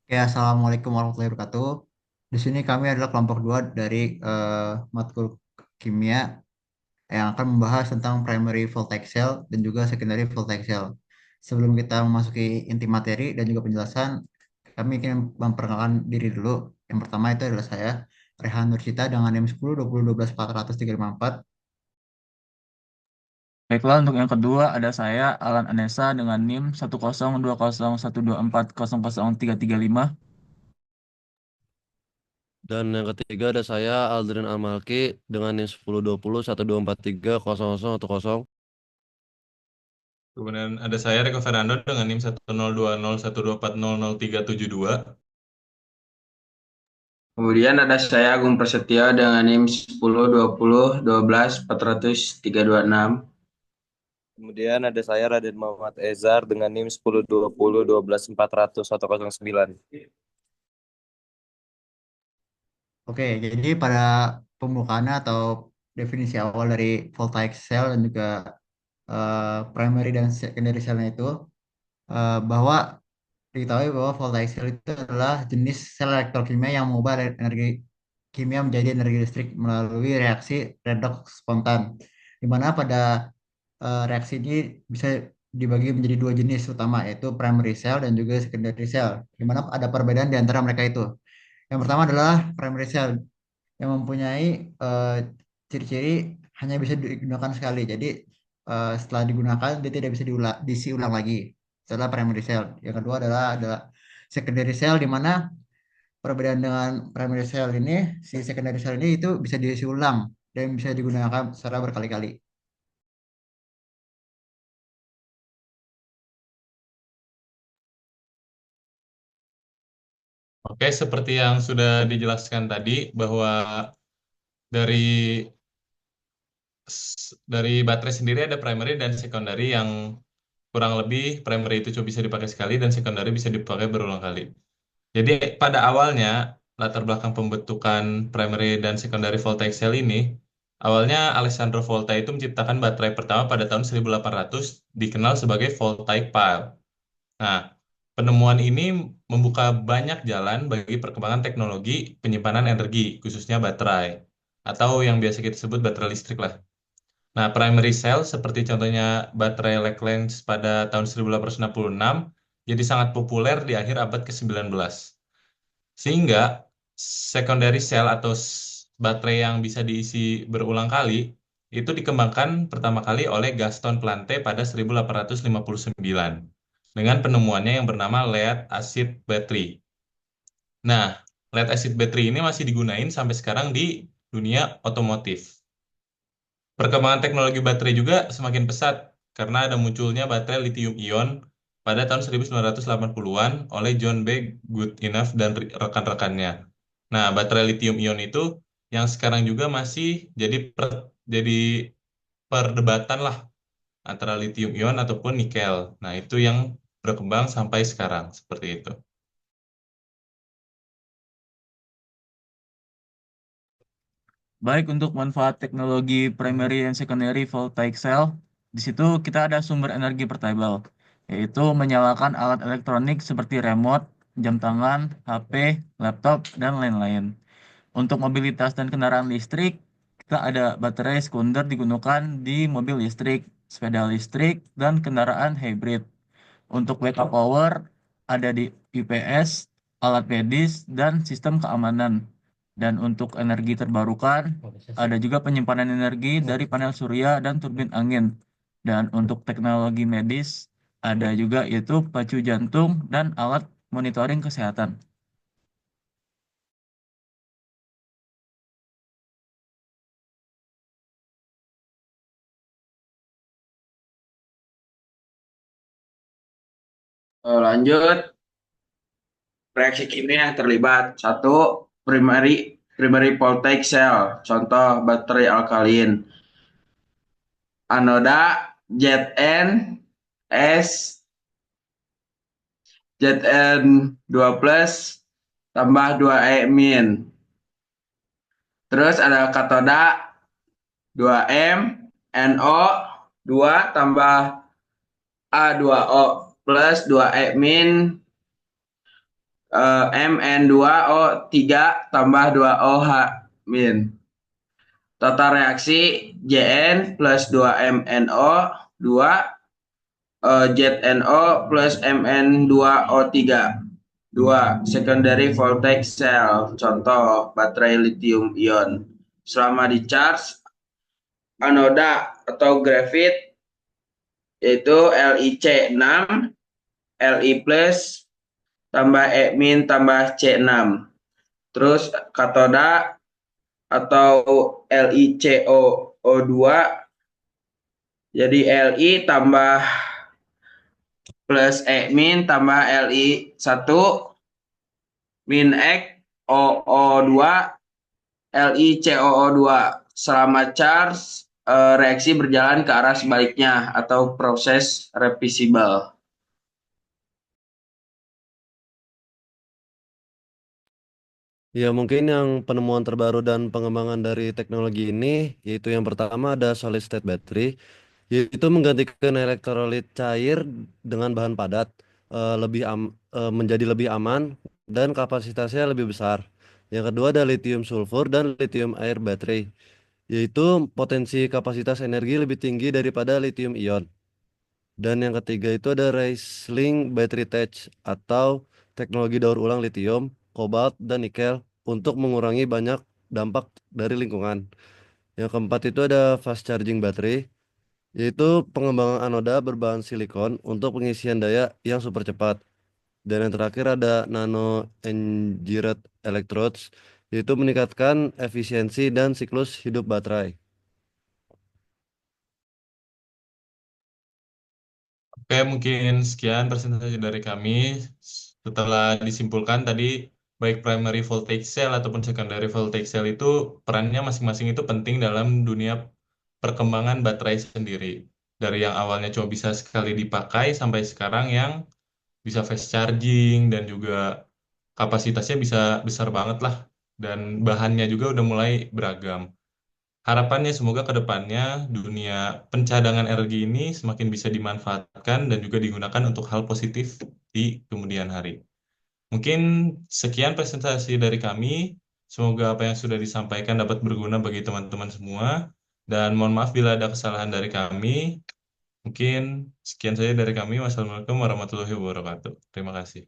Oke, Assalamualaikum warahmatullahi wabarakatuh. Di sini kami adalah kelompok dua dari matkul kimia yang akan membahas tentang primary voltaic cell dan juga secondary voltaic cell. Sebelum kita memasuki inti materi dan juga penjelasan, kami ingin memperkenalkan diri dulu. Yang pertama itu adalah saya, Rehan Nursita dengan NIM 10 20 12 400 354. Baiklah, untuk yang kedua ada saya, Alan Anesa dengan NIM 102012400300335. Dan yang ketiga ada saya Aldrin Almalki dengan NIM 1020 1243 0010. Kemudian ada saya Rico Fernando dengan NIM 1020124003722. Kemudian ada saya Agung Prasetyo dengan NIM 10 20 12 400 326. Kemudian ada saya Raden Muhammad Ezar dengan NIM 10 20 12 400 109. Oke, jadi pada pembukaan atau definisi awal dari voltaic cell dan juga primary dan secondary cell itu bahwa diketahui bahwa voltaic cell itu adalah jenis sel elektrokimia yang mengubah energi kimia menjadi energi listrik melalui reaksi redoks spontan. Di mana pada reaksi ini bisa dibagi menjadi dua jenis utama, yaitu primary cell dan juga secondary cell. Di mana ada perbedaan di antara mereka itu. Yang pertama adalah primary cell yang mempunyai eh, ciri-ciri hanya bisa digunakan sekali. Jadi setelah digunakan dia tidak bisa diisi ulang lagi. Setelah primary cell. Yang kedua adalah secondary cell di mana perbedaan dengan primary cell ini, si secondary cell ini itu bisa diisi ulang dan bisa digunakan secara berkali-kali. Oke, seperti yang sudah dijelaskan tadi bahwa dari dari baterai sendiri ada primary dan secondary yang kurang lebih primary itu cuma bisa dipakai sekali dan secondary bisa dipakai berulang kali. Jadi pada awalnya latar belakang pembentukan primary dan secondary voltaic cell ini awalnya Alessandro Volta itu menciptakan baterai pertama pada tahun 1800 dikenal sebagai voltaic pile. Nah, penemuan ini membuka banyak jalan bagi perkembangan teknologi penyimpanan energi, khususnya baterai, atau yang biasa kita sebut baterai listrik lah. Nah, primary cell seperti contohnya baterai Lagrange pada tahun 1866 jadi sangat populer di akhir abad ke-19. Sehingga secondary cell atau baterai yang bisa diisi berulang kali itu dikembangkan pertama kali oleh Gaston Plante pada 1859 dengan penemuannya yang bernama lead acid battery. Nah, lead acid battery ini masih digunain sampai sekarang di dunia otomotif. Perkembangan teknologi baterai juga semakin pesat karena ada munculnya baterai lithium ion pada tahun 1980-an oleh John B. Goodenough dan rekan-rekannya. Nah, baterai lithium ion itu yang sekarang juga masih jadi perdebatan lah antara lithium ion ataupun nikel. Nah, itu yang berkembang sampai sekarang seperti itu. Baik, untuk manfaat teknologi primary and secondary voltaic cell, di situ kita ada sumber energi portable, yaitu menyalakan alat elektronik seperti remote, jam tangan, HP, laptop, dan lain-lain. Untuk mobilitas dan kendaraan listrik, kita ada baterai sekunder digunakan di mobil listrik, sepeda listrik, dan kendaraan hybrid. Untuk backup power, ada di UPS, alat medis, dan sistem keamanan. Dan untuk energi terbarukan, ada juga penyimpanan energi dari panel surya dan turbin angin. Dan untuk teknologi medis, ada juga yaitu pacu jantung dan alat monitoring kesehatan. Lanjut, reaksi kimia yang terlibat. Satu, primary voltaic cell. Contoh baterai alkalin. Anoda Zn S Zn 2 plus tambah 2E min. Terus ada katoda 2M NO 2 tambah A2O plus 2E min Mn2O3 tambah 2OH min. Total reaksi Jn plus 2MnO 2 ZnO plus Mn2O3. 2. Secondary voltaic cell. Contoh baterai lithium ion. Selama di charge anoda atau grafit yaitu Lic6 Li plus tambah E min tambah C6. Terus katoda atau LiCOO2 jadi Li tambah plus E min tambah Li1 min X OO2 LiCOO2 selama charge reaksi berjalan ke arah sebaliknya atau proses reversible. Ya, mungkin yang penemuan terbaru dan pengembangan dari teknologi ini, yaitu yang pertama ada solid state battery, yaitu menggantikan elektrolit cair dengan bahan padat, menjadi lebih aman dan kapasitasnya lebih besar. Yang kedua ada lithium sulfur dan lithium air battery, yaitu potensi kapasitas energi lebih tinggi daripada lithium ion. Dan yang ketiga itu ada Riesling Battery Tech atau teknologi daur ulang lithium, kobalt, dan nikel untuk mengurangi banyak dampak dari lingkungan. Yang keempat itu ada fast charging battery, yaitu pengembangan anoda berbahan silikon untuk pengisian daya yang super cepat. Dan yang terakhir ada nano engineered electrodes, yaitu meningkatkan efisiensi dan siklus hidup baterai. Oke, mungkin sekian presentasi dari kami. Setelah disimpulkan tadi, baik primary voltaic cell ataupun secondary voltaic cell itu perannya masing-masing itu penting dalam dunia perkembangan baterai sendiri. Dari yang awalnya cuma bisa sekali dipakai sampai sekarang yang bisa fast charging dan juga kapasitasnya bisa besar banget lah. Dan bahannya juga udah mulai beragam. Harapannya semoga ke depannya dunia pencadangan energi ini semakin bisa dimanfaatkan dan juga digunakan untuk hal positif di kemudian hari. Mungkin sekian presentasi dari kami. Semoga apa yang sudah disampaikan dapat berguna bagi teman-teman semua. Dan mohon maaf bila ada kesalahan dari kami. Mungkin sekian saja dari kami. Wassalamualaikum warahmatullahi wabarakatuh. Terima kasih.